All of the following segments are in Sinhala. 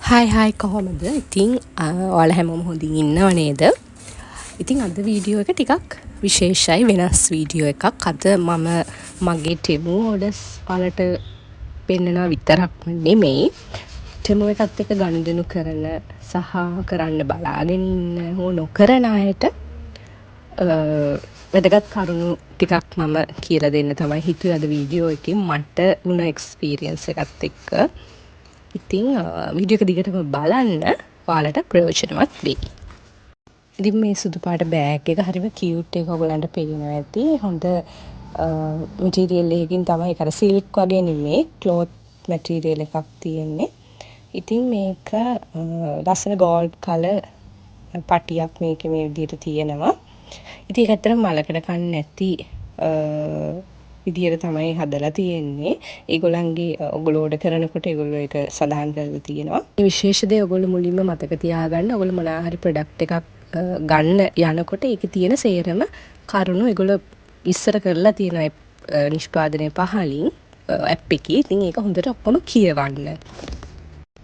හයි කොහොමද? ඉතින් ඔයාලා හැමෝම හොඳින් ඉන්නව නේද? ඉතින් අද වීඩියෝ එක ටිකක් විශේෂයි, වෙනස් වීඩියෝ එකක්. අද මම මගේ ටෙමු ඕඩර්ස් ඔයාලට පෙන්නනවා විතරක් නෙමෙයි. ටෙමු එකත් එක්ක ගනුදෙනු කරන සහ කරන්න බලාගෙන ඉන්න හෝ නොකරන අයට වැදගත් කරුණු ටිකක් මම කියලා දෙන්න තමයි හිතුවේ අද වීඩියෝ එකෙන් මට වුණ එක්ස්පීරියන්ස් එකත් එක්ක. ඉතින් වීඩියෝ එක දිගටම බලන්න, ඔයාලට ප්‍රයෝජනවත් වෙයි. ඉතින් මේ සුදු පාට බෑග් එක හරිම කියුට් එක ඔයගලන්ට පේනවා ඇති. හොඳ මැටීරියල් එකකින් තමයි, ඒක අර සිල්ක් වගේ නෙමෙයි, ක්ලෝත් මැටීරියල් එකක් තියෙන්නේ. ඉතින් මේක ලස්සන ගෝල්ඩ් කලර් පටියක් මේකේ මේ විදිහට තියෙනවා. ඉතින් ඒක ඇත්තටම මලකඩ කන්නේ නැති විදියට තමයි හදලා තියෙන්නේ. ඒගොල්ලන්ගේ ඔයගොල්ලෝ ඕඩර් කරනකොට ඒගොල්ලෝ ඒක සඳහන් කරලා තියෙනවා. මේ විශේෂ දේ ඔයගොල්ලෝ මුලින්ම මතක තියාගන්න. ඔයගොල්ලෝ මොනවා හරි ප්‍රොඩක්ට් එකක් ගන්න යනකොට ඒකේ තියෙන සේරම කරුණු ඒගොල්ලෝ ඉස්සර කරලා තියෙනවා නිෂ්පාදනය පහලින් ඇප් එකේ. ඉතින් ඒක හොඳට ඔක්කොම කියවන්න.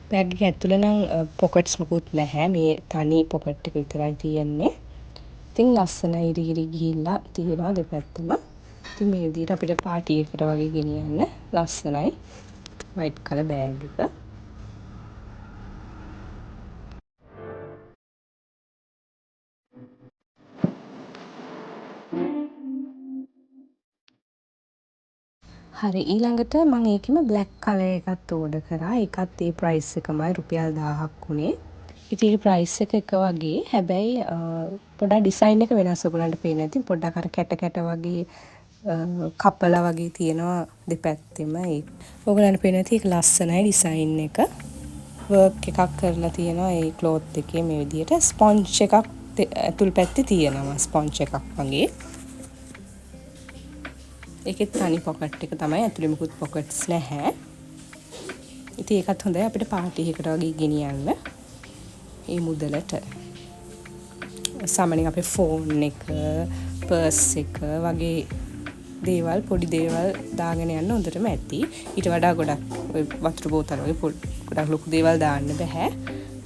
බෑග් එක ඇතුළේ නම් පොකට්ස් මොකුත් නැහැ. මේ තනි පොකට් එක විතරයි තියෙන්නේ. ඉතින් ලස්සනයි ඉරි ගිහිල්ලා තියෙනවා දෙපැත්තම. ඉතින් මේ විදිහට අපිට පාටි එකකට වගේ ගෙනියන්න ලස්සනයි වයිට් කලර් බෑග් එක. හරි, ඊළඟට මම ඒකෙම බ්ලැක් කලර් එකත් ඕඩර් කරා. ඒකත් ඒ ප්‍රයිස් එකමයි, රුපියල් 1000ක් උනේ. ඉතින් ඒ ප්‍රයිස් එක වගේ. හැබැයි පොඩ්ඩක් ඩිසයින් එක වෙනස්. ඔයගලන්ට පේන්නේ නැති පොඩ්ඩක් අර කැට කැට වගේ කපලා වගේ තියෙනවා දෙපැත්තෙම. ඔයගලන්ට පේන්නේ නැති ඒක ලස්සනයි ඩිසයින් එක. වර්ක් එකක් කරලා තියෙනවා ඒ ක්ලෝත් එකේ මේ විදිහට. ස්පොන්ජ් එකක් ඇතුල් පැත්තේ තියෙනවා, ස්පොන්ජ් එකක් වගේ. ඒකෙත් තනි පොකට් එක තමයි, ඇතුලේ මුකුත් පොකට්ස් නැහැ. ඉතින් ඒකත් හොඳයි අපිට පාටි එකකට වගේ ගෙනියන්න. මේ මුදලට සාමාන්‍යයෙන් අපේ ෆෝන් එක, පර්ස් එක වගේ දේවල්, පොඩි දේවල් දාගෙන යන්න හොඳටම ඇති. ඊට වඩා ගොඩක් ඔය වතුර බෝතල් වගේ ගොඩක් ලොකු දේවල් දාන්න බෑ.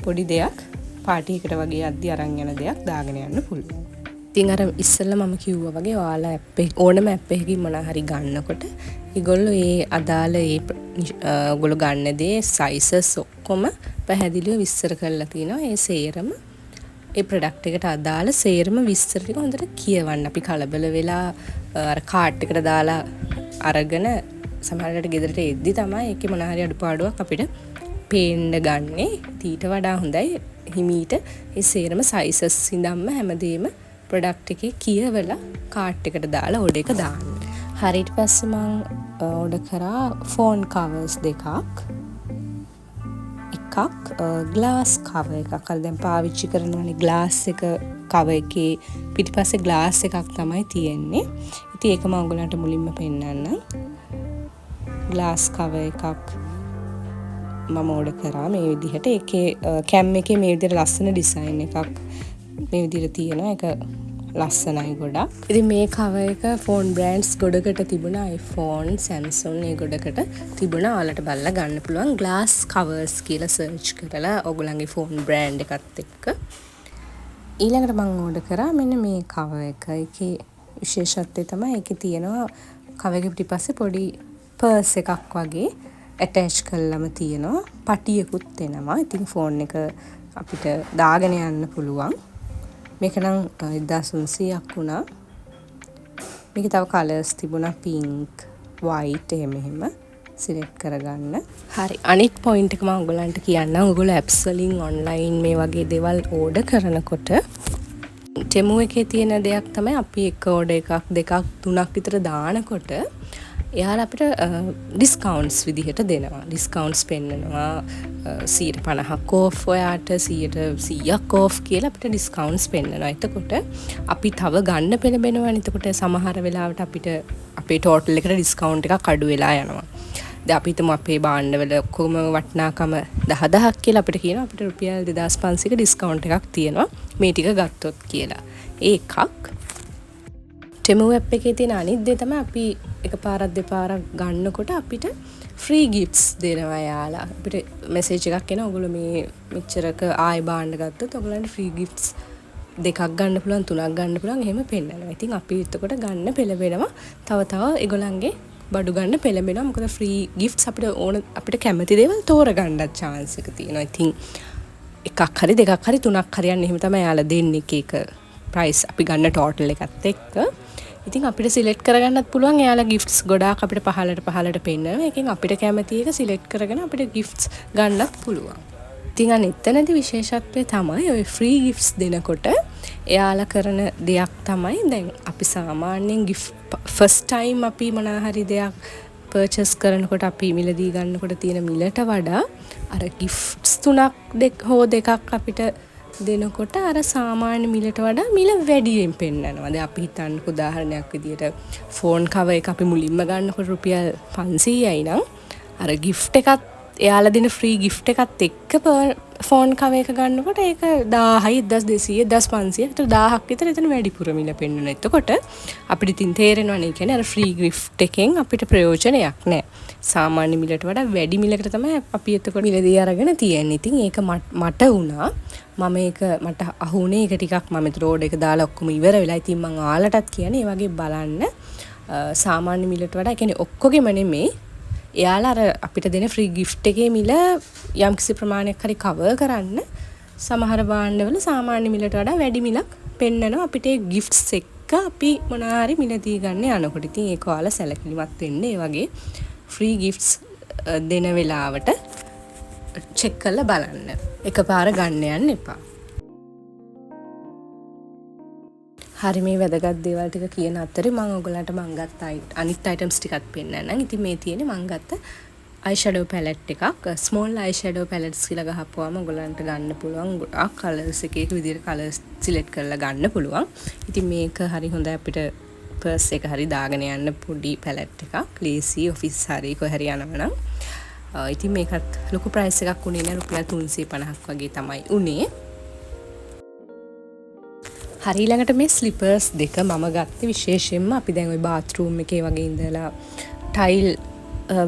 පොඩි දෙයක් පාටි එකට වගේ අද්දි අරන් යන දෙයක් දාගෙන යන්න පුළුවන්. ඉතින් අර ඉස්සෙල්ලා මම කිව්වා වගේ ඔයාලා ඇප් එක ඕනම ඇප් එකකින් මොනවා හරි ගන්නකොට ඒගොල්ලෝ ඒ අදාළ ඔයගොල්ලෝ ගන්න දේ සයිසස් ඔක්කොම පැහැදිලිව විස්තර කරලා තිනවා. ඒ සේරම ඒ ප්‍රොඩක්ට් එකට අදාළ සේරම විස්තර ටික හොඳට කියවන්න. අපි කලබල වෙලා අර කාට් එකට දාලා අරගෙන සමහරවිට ගෙදරට එද්දි තමයි ඒකේ මොනවා හරි අඩුපාඩුවක් අපිට පේන්න ගන්නේ. ඊට වඩා හොඳයි හිමීට ඒ සේරම සයිසස් ඉඳන්ම හැමදේම ප්‍රොඩක්ට් එකේ කියවලා කාට් එකට දාලා ඕඩර් එක දාන්න. හරි, ඊට පස්සේ මම ඕඩර් කරා ෆෝන් කවර්ස් දෙකක්. එකක් ග්ලාස් කවර් එකක්. අර දැන් පාවිච්චි කරනවානේ ග්ලාස් එක කවර් එකේ පිටිපස්සේ ග්ලාස් එකක් තමයි තියෙන්නේ. ඉතින් ඒක මම ඔයගලන්ට මුලින්ම පෙන්නන්නම්. ග්ලාස් කවර් එකක් මම ඕඩර් කරා මේ විදිහට. ඒකේ කැම් එකේ මේ විදිහට ලස්සන ඩිසයින් එකක් මේ විදිහට තියෙනවා. ඒක ලස්සනයි ගොඩක්. ඉතින් මේ කවර් එක ෆෝන් බ්‍රෑන්ඩ්ස් ගොඩකට තිබුණා. iPhone, Samsung මේ ගොඩකට තිබුණා. ඔයාලට බලලා ගන්න පුළුවන්. ග්ලාස් කවර්ස් කියලා සර්ච් කරලා ඔයගොල්ලන්ගේ ෆෝන් බ්‍රෑන්ඩ් එකත් එක්ක. ඊළඟට මම ඕඩර් කරා මෙන්න මේ කවර් එක. ඒකේ විශේෂත්වය තමයි ඒකේ තියෙනවා කවර් එකේ පිටිපස්සේ පොඩි පර්ස් එකක් වගේ ඇටච් කරලම තියෙනවා. පටියකුත් එනවා. ඉතින් ෆෝන් එක අපිට දාගෙන යන්න පුළුවන්. මේක නම් 1900ක් වුණා. මේකේ තව කලර්ස් තිබුණා, පින්ක්, වයිට් එහෙම සිලෙක්ට් කරගන්න. හරි, අනිත් පොයින්ට් එක මම ඔයගලන්ට කියන්නම්. ඔයගොල්ලෝ ඇප්ස් වලින් ඔන්ලයින් මේ වගේ දේවල් ඕඩර් කරනකොට ටෙමු එකේ තියෙන දෙයක් තමයි අපි එක ඕඩර් එකක් දෙකක් තුනක් විතර දානකොට එයාලා අපිට ඩිස්කවුන්ට්ස් විදිහට දෙනවා. ඩිස්කවුන්ට්ස් පෙන්නනවා 50% ඕෆ්, ඔයාට 100% ඕෆ් කියලා අපිට ඩිස්කවුන්ට්ස් පෙන්නනවා. එතකොට අපි තව ගන්න පෙළඹෙනවා. එතකොට සමහර වෙලාවට අපිට අපේ ටෝටල් එකට ඩිස්කවුන්ට් එකක් අඩු වෙලා යනවා. දැන් අපි හිතමු අපේ භාණ්ඩවල ඔක්කොම වටිනාකම 10000ක් කියලා අපිට කියනවා. අපිට රුපියල් 2500ක ඩිස්කවුන්ට් එකක් තියෙනවා මේ ටික ගත්තොත් කියලා. ඒකක් ටෙමු ඇප් එකේ තියෙන අනිත් දේ තමයි අපි එකපාරක් දෙපාරක් ගන්නකොට අපිට ෆ්‍රී ගිෆ්ට්ස් දෙනවා යාලා. අපිට මෙසේජ් එකක් එනවා ඔයගොල්ලෝ මේ මෙච්චරක ආයෙ බාන්න ගත්තොත් ඔයගොල්ලන්ට ෆ්‍රී ගිෆ්ට්ස් දෙකක් ගන්න පුළුවන්, තුනක් ගන්න පුළුවන්, එහෙම පෙන්නනවා. ඉතින් අපි එතකොට ගන්න පෙළඹෙනවා. තව ඒගොල්ලන්ගේ බඩු ගන්න පෙළඹෙනවා. මොකද ෆ්‍රී ගිෆ්ට්ස් අපිට කැමති දේවල් තෝරගන්නත් chance එක තියෙනවා. ඉතින් එකක් හරි දෙකක් හරි තුනක් හරි යන්න එහෙම තමයි යාලා දෙන්නේ එක ප්‍රයිස් අපි ගන්න ටෝටල් එකත් එක්ක. ඉතින් අපිට සිලෙක්ට් කරගන්නත් පුළුවන්. එයාලා ගිෆ්ට්ස් ගොඩාක් අපිට පහලට පෙන්නනවා. ඒකෙන් අපිට කැමති එක සිලෙක්ට් කරගෙන අපිට ගිෆ්ට්ස් ගන්නත් පුළුවන්. ඉතින් එතනදී විශේෂත්වය තමයි ඔය ෆ්‍රී ගිෆ්ට්ස් දෙනකොට එයාලා කරන දෙයක් තමයි දැන් අපි සාමාන්‍යයෙන් ගිෆ්ට් ෆස්ට් ටයිම් අපි මොනවා හරි දෙයක් පර්චේස් කරනකොට අපි මිලදී ගන්නකොට තියෙන මිලට වඩා අර ගිෆ්ට්ස් තුනක් හෝ දෙකක් අපිට දෙනකොට අර සාමාන්‍ය මිලට වඩා මිල වැඩියෙන් පෙන්නනවා. දැන් අපි හිතන්නකෝ උදාහරණයක් විදියට ෆෝන් කවර් එක අපි මුලින්ම ගන්නකොට රුපියල් 500යි නම් අර ගිෆ්ට් එකත් එයාලා දෙන ෆ්‍රී ගිෆ්ට් එකත් එක්ක ෆෝන් කවර් එක ගන්නකොට ඒක 1000යි 1200 1500 අතර 1000ක් විතර එතන වැඩිපුර මිල පෙන්වනවා. එතකොට අපිට ඉතින් තේරෙනවනේ කියන්නේ අර ෆ්‍රී ගිෆ්ට් එකෙන් අපිට ප්‍රයෝජනයක් නැහැ. සාමාන්‍ය මිලට වඩා වැඩි මිලකට තමයි අපි එතකොට මිලදී අරගෙන තියෙන්නේ. ඉතින් ඒක මට වුණා. මට අහුනේ ඒක ටිකක් මම රෝඩ් එක දාලා ඔක්කොම ඉවර වෙලා. ඉතින් මම ආලටත් කියන්නේ ඒ වගේ බලන්න සාමාන්‍ය මිලට වඩා කියන්නේ ඔක්කොගෙම නෙමෙයි. එයාලා අර අපිට දෙන ෆ්‍රී ගිෆ්ට් එකේ මිල යම්කිසි ප්‍රමාණයක් හරි කවර් කරන්න සමහර භාණ්ඩවල සාමාන්‍ය මිලට වඩා වැඩි මිලක් පෙන්නනවා අපිට ඒ ගිෆ්ට්ස් එක්ක අපි මොනවා හරි මිලදී ගන්න යනකොට. ඉතින් ඒක ඔයාලා සැලකිලිමත් වෙන්න. ඒ වගේ ෆ්‍රී ගිෆ්ට්ස් දෙන වෙලාවට චෙක් කරලා බලන්න. එකපාර ගන්න යන්න එපා. හරි මේ වැදගත් දේවල් ටික කියන අතරේ මම ඔයගලන්ට ගත්ත අනිත් අයිටම්ස් ටිකත් පෙන්නන්නම්. ඉතින් මේ තියෙන්නේ මම ගත්ත eyeshadow palette එකක්. small eyeshadow palettes කියලා ගහපුවාම ඔයගලන්ට ගන්න පුළුවන් ගොඩාක් කලර්ස් එක විදිහට කලර්ස් සිලෙක්ට් කරලා ගන්න පුළුවන්. ඉතින් මේක හරි හොඳයි අපිට පර්ස් එක හරි දාගෙන යන්න පොඩි palette එකක්. ලේසි ඔෆිස් හරි කොහේ හරි යනවනම්. ඉතින් මේකත් ලොකු ප්‍රයිස් එකක් උනේ නෑ. රුපියල් 350ක් වගේ තමයි උනේ. හරි ළඟට මේ ස්ලිපර්ස් දෙක මම ගත්තේ විශේෂයෙන්ම අපි දැන් ওই බාත්රූම් එකේ වගේ ඉඳලා ටයිල්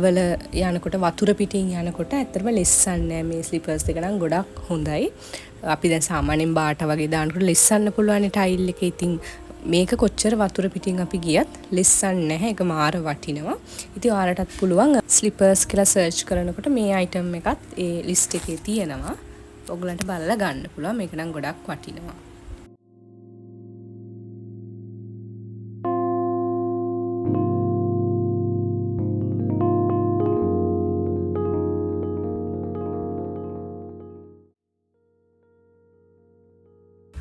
වල යනකොට වතුර පිටින් යනකොට ඇත්තටම ලෙස්සන්නේ නැහැ මේ ස්ලිපර්ස් දෙක නම් ගොඩක් හොඳයි. අපි දැන් සාමාන්‍යයෙන් බාට වගේ දානකොට ලෙස්සන්න පුළුවන් ටයිල් එකේ. ඉතින් මේක කොච්චර වතුර පිටින් අපි ගියත් ලෙස්සන්නේ නැහැ. ඒක මාර වටිනවා. ඉතින් ඔයාලටත් පුළුවන් ස්ලිපර්ස් කියලා සර්ච් කරනකොට මේ අයිටම් එකත් ඒ ලිස්ට් එකේ තියෙනවා. ඔයගලන්ට බලලා ගන්න පුළුවන්. මේක නම් ගොඩක් වටිනවා.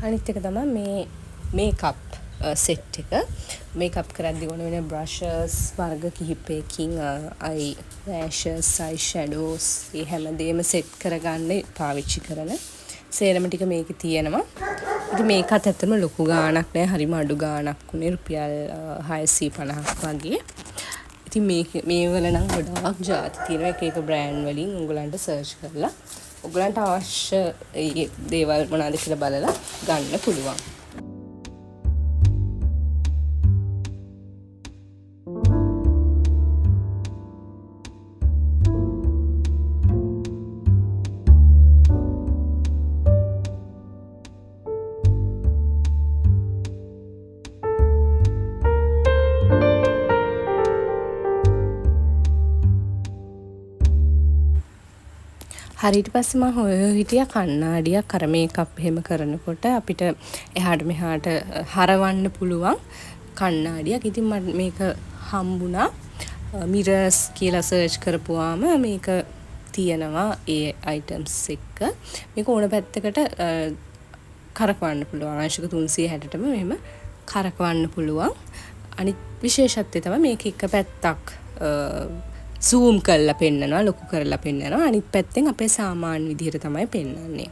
අනිත් එක තමයි මේ මේකප් සෙට් එක. මේකප් කරද්දී ඕන වෙන බ්‍රෂස් වර්ග කිහිපයකින් අයි ලෑෂස් අයි ෂැඩෝස් මේ හැමදේම සෙට් කරගන්න පාවිච්චි කරන සේරම ටික මේකේ තියෙනවා. ඉතින් මේකත් ඇත්තටම ලොකු ගාණක් නෑ. හරිම අඩු ගාණක් උනේ රුපියල් 650ක් වගේ. ඉතින් මේ වල නම් ගොඩාක් ජාති තියෙනවා. එක එක බ්‍රෑන්ඩ් වලින් උගලන්ට සර්ච් කරලා ඔයගලන්ට අවශ්‍ය දේවල් මොනවාද කියලා බලලා ගන්න පුළුවන්. හරියට පස්සේ මම හොය හිටියා කණ්ණාඩියක් අර මේකප් එහෙම කරනකොට අපිට එහාට මෙහාට හරවන්න පුළුවන් කණ්ණාඩියක්. ඉතින් මට මේක හම්බුණා. මිරර්ස් කියලා සර්ච් කරපුවාම මේක තියෙනවා ඒ අයිටම්ස් එක්ක. මේක ඕන පැත්තකට කරකවන්න පුළුවන්. අංශක 360ටම මෙහෙම කරකවන්න පුළුවන්. අනිත් විශේෂත්වය තමයි මේක එක පැත්තක් zoom කරලා පෙන්නනවා, ලොකු කරලා පෙන්නනවා. අනිත් පැත්තෙන් අපේ සාමාන්‍ය විදිහට තමයි පෙන්නන්නේ.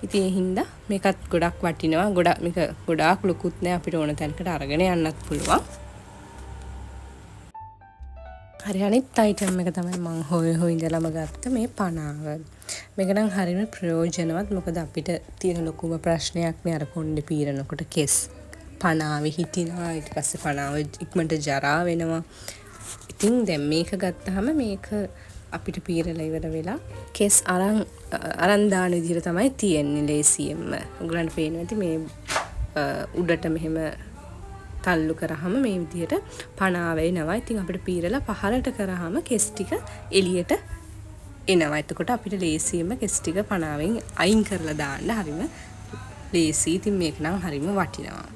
ඉතින් ඒ හින්දා මේකත් ගොඩක් වටිනවා. මේක ගොඩාක් ලොකුත් නෑ. අපිට ඕන තැනකට අරගෙන යන්නත් පුළුවන්. හරි අනිත් අයිටම් එක තමයි මම හොය ඉඳලාම ගත්ත මේ පනාව. මේක නම් හරියම ප්‍රයෝජනවත්. මොකද අපිට තියෙන ලොකුම ප්‍රශ්නයක් නේ අර කොණ්ඩේ පීරනකොට කෙස් පනාවේ හිටිනවා. ඊට පස්සේ පනාව ඉක්මනට ජරා වෙනවා. ඉතින් දැන් මේක ගත්තාම මේක අපිට පීරලා ඉවර වෙලා කෙස් අරන් දාන විදිහට තමයි තියෙන්නේ ලේසියෙන්ම. උගලන්ට පේනවා ඇති මේ උඩට මෙහෙම තල්ලු කරාම මේ විදිහට පණාව එනවා. ඉතින් අපිට පීරලා පහළට කරාම කෙස් ටික එළියට එනවා. එතකොට අපිට ලේසියෙන්ම කෙස් ටික පණාවෙන් අයින් කරලා දාන්න හරිම ලේසි. ඉතින් මේක නම් හරිම වටිනවා.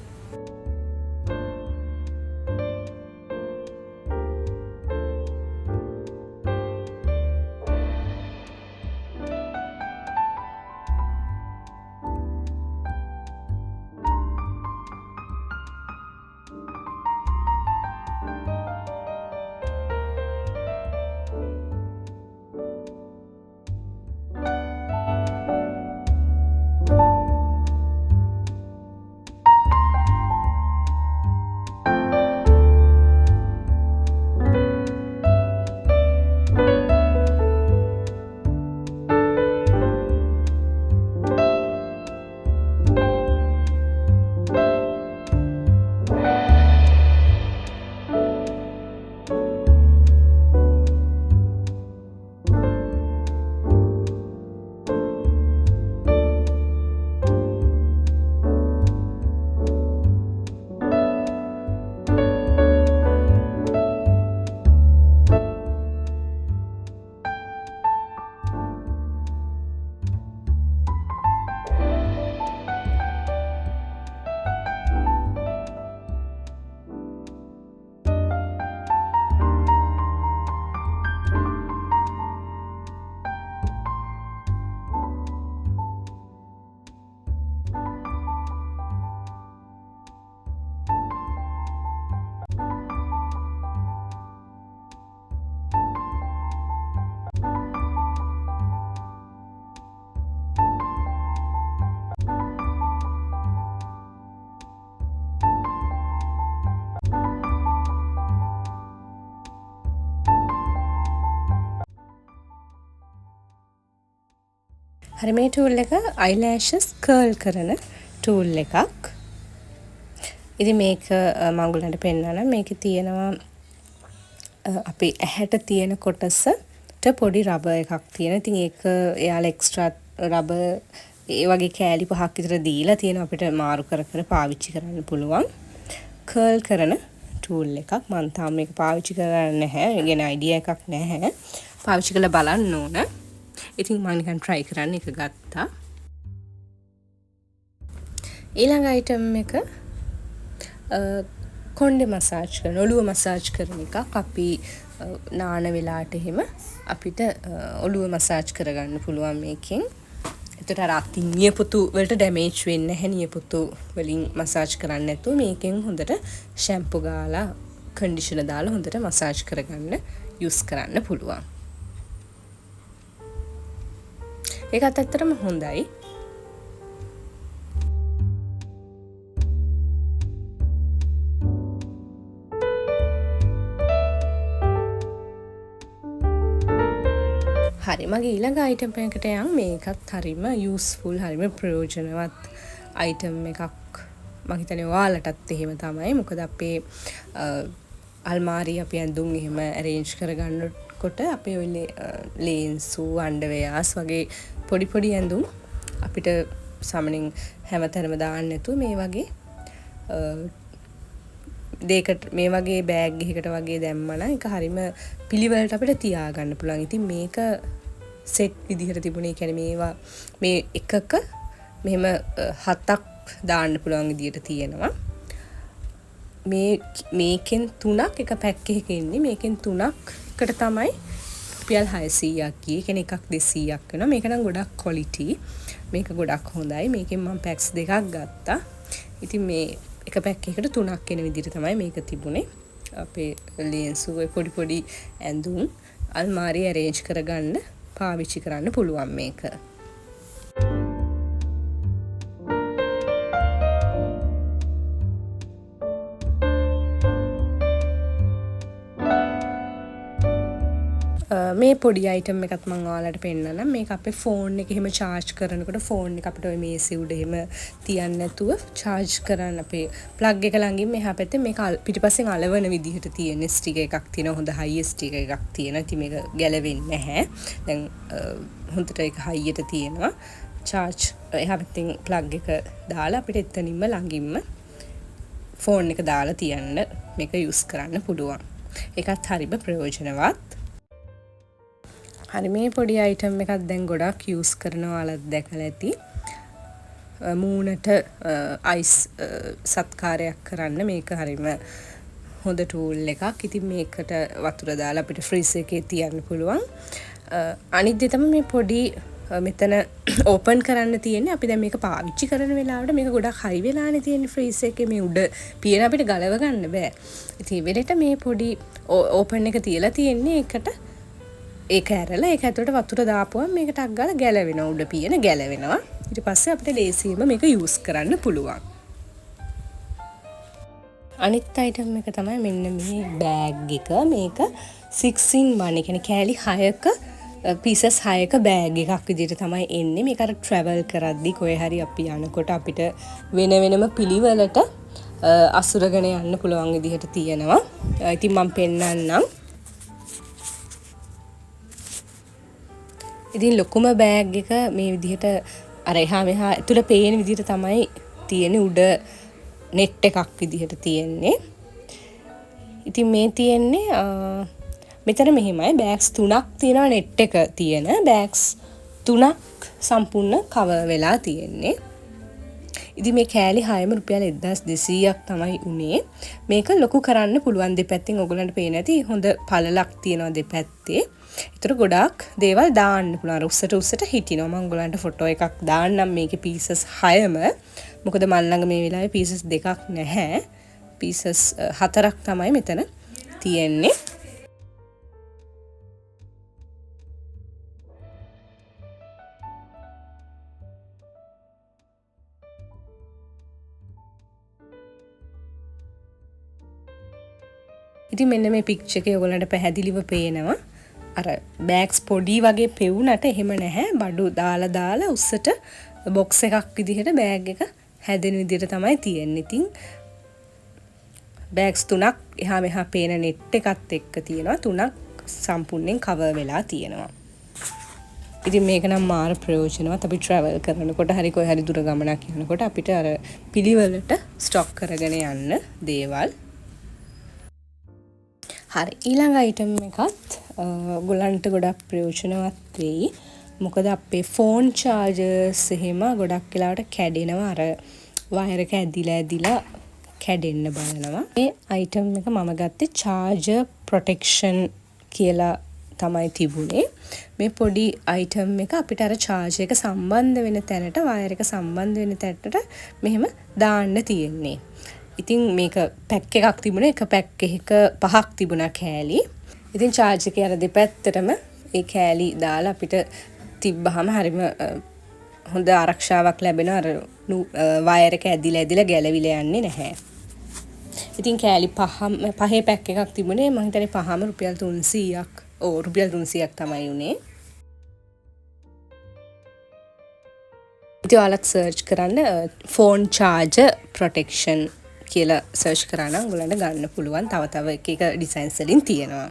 හරි මේ ටූල් එක eyelashes curl කරන ටූල් එකක්. ඉතින් මේක මම ඔයගලන්ට පෙන්නනවා. මේකේ තියෙනවා අපේ ඇහැට තියෙන කොටසට පොඩි රබර් එකක් තියෙනවා. ඉතින් ඒක එයාලා එක්ස්ට්‍රා රබර් ඒ වගේ කෑලි 5ක් විතර දීලා තියෙනවා අපිට මාරු කර කර පාවිච්චි කරන්න පුළුවන්. curl කරන ටූල් එකක්. මම තාම මේක පාවිච්චි කරන්නේ නැහැ. ඒ ගැන අයිඩියා එකක් නැහැ. පාවිච්චි කරලා බලන්න ඕන. ඉතින් මම නිකන් try කරන්න එක ගත්තා. ඊළඟ item එක කොණ්ඩේ මසාජ් කරන, ඔළුව මසාජ් කරන එකක්. අපි නාන වෙලාවට එහෙම අපිට ඔළුව මසාජ් කරගන්න පුළුවන් මේකෙන්. එතකොට අර අතින් නියපොතු වලට ඩැමේජ් වෙන්නේ නැහැ. නියපොතු වලින් මසාජ් කරන්න නැතුව මේකෙන් හොඳට ෂැම්පු ගාලා කන්ඩිෂනර් දාලා හොඳට මසාජ් කරගන්න යූස් කරන්න පුළුවන්. ඒකත් ඇත්තටම හොඳයි. හරි මගේ ඊළඟ item එකකට යන් මේකත් හරිම useful හරිම ප්‍රයෝජනවත් item එකක්. මම හිතන්නේ ඔයාලටත් එහෙම තමයි. මොකද අපේ අල්මාරිය අපි ඇඳුම් එහෙම arrange කරගන්නකොට අපේ ඔය ලේන්සු අන්ඩර්වෙයර්ස් වගේ පොඩි පොඩි ඇඳුම් අපිට සාමාන්‍යයෙන් හැමතැනම දාන්න නැතුව මේ වගේ දෙයකට මේ වගේ බෑග් එකකට වගේ දැම්මම ඒක හරිම පිළිවෙලට අපිට තියාගන්න පුළුවන්. ඉතින් මේක සෙට් විදිහට තිබුණේ. කියන්නේ මේවා මේ එකක මෙහෙම 7ක් දාන්න පුළුවන් විදිහට තියෙනවා. මේකෙන් 3ක් එක පැක් එකක ඉන්නේ. මේකෙන් 3කට තමයි රුපියල් 600ක් ගියේ. කියන්නේ එකක් 200ක් වෙනවා. මේක නම් ගොඩක් quality. මේක ගොඩක් හොඳයි. මේකෙන් මම පැක්ස් දෙකක් ගත්තා. ඉතින් මේ එක පැක් එකකට 3ක් එන විදිහට තමයි මේක තිබුණේ. අපේ ලේන්සු පොඩි පොඩි ඇඳුම් අල්මාරිය arrange කරගන්න පාවිච්චි කරන්න පුළුවන් මේක. මේ පොඩි අයිටම් එකත් මම ඔයාලට පෙන්නන්නම්. මේක අපේ ෆෝන් එක එහෙම charge කරනකොට ෆෝන් එක අපිට ඔය මේසෙ උඩ එහෙම තියන්න නැතුව charge කරන්න අපේ plug එක ළඟින් මෙහා පැත්තේ මේක පිටිපස්සෙන් අලවන විදිහට තියෙන ස්ටිකර් එකක් තියෙනවා. හොඳ high ස්ටිකර් එකක් තියෙනවා. ඉතින් මේක ගැලවෙන්නේ නැහැ. දැන් හොඳට ඒක හයියට තියෙනවා. charge එහා පැත්තෙන් plug එක දාලා අපිට එතනින්ම ළඟින්ම ෆෝන් එක දාලා තියන්න මේක use කරන්න පුළුවන්. ඒකත් හරිම ප්‍රයෝජනවත්. හරි මේ පොඩි අයිටම් එකක් දැන් ගොඩක් use කරනවා ඔයාලත් දැකලා ඇති. මූණට අයිස් සත්කාරයක් කරන්න මේක හරිම හොඳ ටූල් එකක්. ඉතින් මේකට වතුර දාලා අපිට ෆ්‍රීස් එකේ තියන්න පුළුවන්. අනිත් දේ තමයි මේ පොඩි මෙතන ඕපන් කරන්න තියෙන්නේ. අපි දැන් මේක පාවිච්චි කරන වෙලාවට මේක ගොඩක් හයි වෙලානේ තියෙන්නේ ෆ්‍රීස් එකේ. මේ උඩ පියන අපිට ගලව ගන්න බෑ. ඉතින් ඒ වෙලෙට මේ පොඩි ඕපන් එක තියලා තියෙන්නේ ඒකට. ඒක ඇරලා ඒක ඇතුලට වතුර දාපුවම මේක ටක් ගාලා ගැලවෙනවා. උඩ පියන ගැලවෙනවා. ඊට පස්සේ අපිට ලේසියෙන්ම මේක යූස් කරන්න පුළුවන්. අනිත් අයිටම් එක තමයි මෙන්න මේ බෑග් එක. මේක 6 in 1. ඒ කියන්නේ කෑලි 6ක පීසස් 6ක බෑග් එකක් විදිහට තමයි එන්නේ. මේක අර ට්‍රැවල් කරද්දි කොහේ හරි අපි යනකොට අපිට වෙන වෙනම පිළිවෙලට අසුරගෙන යන්න පුළුවන් විදිහට තියෙනවා. ඉතින් මම පෙන්නන්නම්. ඉතින් ලොකුම බෑග් එක මේ විදිහට අර එහා මෙහා ඇතුළ පේන විදිහට තමයි තියෙන්නේ. උඩ net එකක් විදිහට තියෙන්නේ. ඉතින් මේ තියෙන්නේ මෙතන මෙහෙමයි බෑග්ස් 3ක් තියෙනවා. net එක තියෙන බෑග්ස් 3ක් සම්පූර්ණ කවර් වෙලා තියෙන්නේ. ඉතින් මේ කෑලි 6ම රුපියල් 1200ක් තමයි උනේ. මේක ලොකු කරන්න පුළුවන්. දෙපැත්තෙන් ඔයගලන්ට පේන ඇති හොඳ පළලක් තියෙනවා දෙපැත්තේ. ඒතර ගොඩක් දේවල් දාන්න පුළුවන්. උස්සට හිටිනවා. මම ඔයගලන්ට ෆොටෝ එකක් දාන්නම් මේකේ පීසස් 6ම. මොකද මල් ළඟ මේ වෙලාවේ පීසස් දෙකක් නැහැ. පීසස් 4ක් තමයි මෙතන තියෙන්නේ. ඉතින් මෙන්න මේ පික්චර් එකේ ඔයගලන්ට පැහැදිලිව පේනවා. අර බෑග්ස් පොඩි වගේ පෙවුනට එහෙම නැහැ. බඩු දාලා උස්සට බොක්ස් එකක් විදිහට බෑග් එක හැදෙන විදිහට තමයි තියෙන්නේ. ඉතින් බෑග්ස් 3ක් එහා මෙහා පේන net එකත් එක්ක තියෙනවා. 3ක් සම්පූර්ණයෙන් කවර් වෙලා තියෙනවා. ඉතින් මේක නම් මාර ප්‍රයෝජනවත්. අපි ට්‍රැවල් කරනකොට හරි කොයි හරි දුර ගමනක් යනකොට අපිට අර පිළිවෙලට ස්ටොක් කරගෙන යන්න දේවල්. හරි ඊළඟ අයිටම් එකත් ඔයගලන්ට ගොඩක් ප්‍රයෝජනවත් වෙයි. මොකද අපේ ෆෝන් චාර්ජර්ස් එහෙම ගොඩක් වෙලාවට කැඩෙනවා. අර වයර් එක ඇදිලා කැඩෙන්න බලනවා. මේ අයිටම් එක මම ගත්තේ charger protection කියලා තමයි තිබුණේ. මේ පොඩි අයිටම් එක අපිට අර charger එක සම්බන්ධ වෙන තැනට වයර් එක සම්බන්ධ වෙන තැනට මෙහෙම දාන්න තියෙන්නේ. ඉතින් මේක පැක් එකක් තිබුණා. එක පැක් එකක 5ක් තිබුණා කෑලි. ඉතින් charge එකේ අර දෙපැත්තටම ඒ කෑලි දාලා අපිට තිබ්බහම හරිම හොඳ ආරක්ෂාවක් ලැබෙනවා. අර වයර් එක ඇදිලා ගැලවිලා යන්නේ නැහැ. ඉතින් කෑලි 5 පැක් එකක් තිබුණේ. මම හිතන්නේ 5ම රුපියල් 300ක්. රුපියල් 300ක් තමයි උනේ. ඉතින් ඔයාලත් සර්ච් කරන්න phone charger protection කියලා සර්ච් කරා නම් ඔයගලන්ට ගන්න පුළුවන්. තව එක ඩිසයින්ස් වලින් තියෙනවා.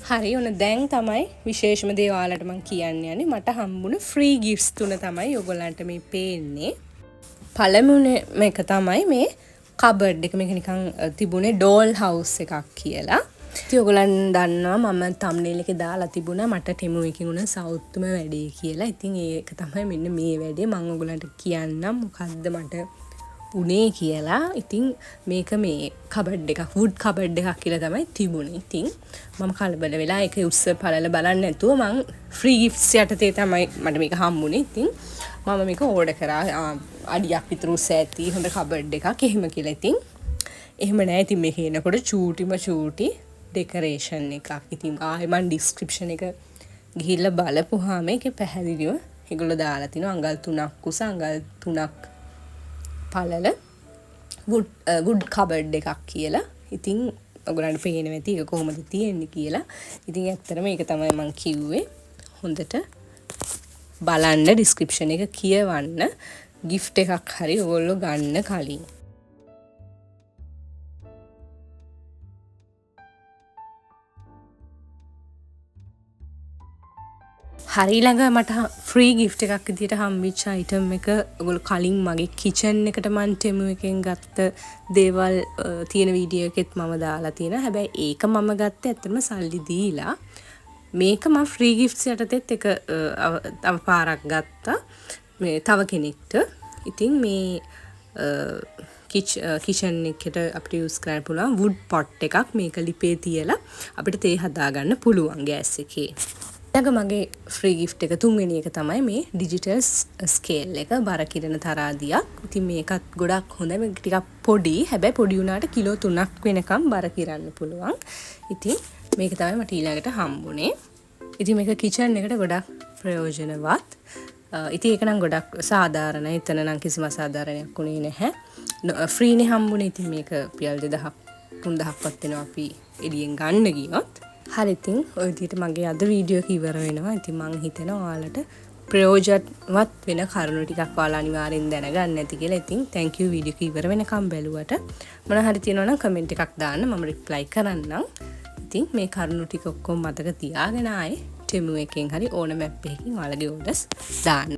හරි ඔන්න දැන් තමයි විශේෂම දේ ඔයාලට මම කියන්න යන්නේ. මට හම්බුණ ෆ්‍රී ගිෆ්ට්ස් 3 තමයි ඔයගොල්ලන්ට මේ පේන්නේ. පළමුව එක තමයි මේ කබඩ් එක. මේක නිකන් තිබුණේ ඩෝල් හවුස් එකක් කියලා. ඉතින් ඔයගොල්ලන් දන්නවා මම thumbnail එකේ දාලා තිබුණා මට ටෙමු එකකින් උන සවුත්ම වැඩේ කියලා. ඉතින් ඒක තමයි මෙන්න මේ වැඩේ මම ඔයගොල්ලන්ට කියන්නම් මොකද්ද මට උනේ කියලා. ඉතින් මේක මේ කබඩ් එකක් වුඩ් කබඩ් එකක් කියලා තමයි තිබුණේ. ඉතින් මම කලබල වෙලා ඒක උස්ස පළල බලන්න නැතුව මං ෆ්‍රී ගිෆ්ට්ස් යටතේ තමයි මට මේක හම්බුනේ. ඉතින් මම මේක ඕඩර් කරා අඩියක් විතර උස්ස ඇති හොඳ කබඩ් එකක් එහෙම කියලා. ඉතින් එහෙම නෑ. ඉතින් මේක එනකොට චූටි ඩෙකරේෂන් එකක්. ඉතින් ආයෙ මම ඩිස්ක්‍රිප්ෂන් එක ගිහිල්ලා බලපුවාම ඒකේ පැහැදිලිව ඒගොල්ලෝ දාලා තිනවා අඟල් 3ක් උස අඟල් 3ක් පළල වුඩ් කබඩ් එකක් කියලා. ඉතින් ඔයගොල්ලන්ට පේනවා ඇති ඒක කොහොමද තියෙන්නේ කියලා. ඉතින් ඇත්තටම ඒක තමයි මම කිව්වේ. හොඳට බලන්න ඩිස්ක්‍රිප්ෂන් එක කියවන්න gift එකක් හරි ඔයගොල්ලෝ ගන්න කලින්. හරි ළඟ මට ෆ්‍රී ගිෆ්ට් එකක් විදියට හම්බෙච්ච අයිටම් එක ඔයගොල්ලෝ කලින් මගේ කිචන් එකට මම ටෙමු එකෙන් ගත්ත දේවල් තියෙන වීඩියෝ එකෙත් මම දාලා තියෙනවා. හැබැයි ඒක මම ගත්තේ ඇත්තටම සල්ලි දීලා. මේක මම ෆ්‍රී ගිෆ්ට්ස් යටතේත් එක තව පාරක් ගත්තා මේ තව කෙනෙක්ට. ඉතින් මේ කිචන් එකට අපිට යූස් කරන්න පුළුවන් වුඩ් පොට් එකක්. මේක ලිපේ තියලා අපිට තේ හදාගන්න පුළුවන් ගෑස් එකේ. ඊළඟ මගේ ෆ්‍රී ගිෆ්ට් එක තුන්වෙනි එක තමයි මේ ඩිජිටල් ස්කේල් එක බර කිරණ තරාදියක්. ඉතින් මේකත් ගොඩක් හොඳයි. මේක ටිකක් පොඩි. හැබැයි පොඩි වුණාට කිලෝ 3ක් වෙනකම් බර කිරන්න පුළුවන්. ඉතින් මේක තමයි මට ඊළඟට හම්බුනේ. ඉතින් මේක කිචන් එකට ගොඩක් ප්‍රයෝජනවත්. ඉතින් ඒක නම් ගොඩක් සාධාරණයි. එතන නම් කිසිම අසාධාරණයක් උනේ නැහැ. ෆ්‍රීනේ හම්බුනේ. ඉතින් මේක රුපියල් 2000ක් 3000ක්වත් වෙනවා අපි එළියෙන් ගන්න ගියොත්. හරි ඉතින් ඔය විදිහට මගේ අද වීඩියෝ එක ඉවර වෙනවා. ඉතින් මං හිතනවා ඔයාලට ප්‍රයෝජනවත් වෙන කරුණු ටිකක් ඔයාලා අනිවාර්යෙන් දැනගන්න ඇති කියලා. ඉතින් thank you වීඩියෝ එක ඉවර වෙනකම් බැලුවට. මොන හරි තියෙනවා නම් කමෙන්ට් එකක් දාන්න මම රිප්ලයි කරන්නම්. ඉතින් මේ කරුණු ටික ඔක්කොම මතක තියාගෙන ආයේ ටෙමු එකෙන් හරි ඕන මැප් එකකින් ඔයාලගේ ඕඩර්ස් දාන්න.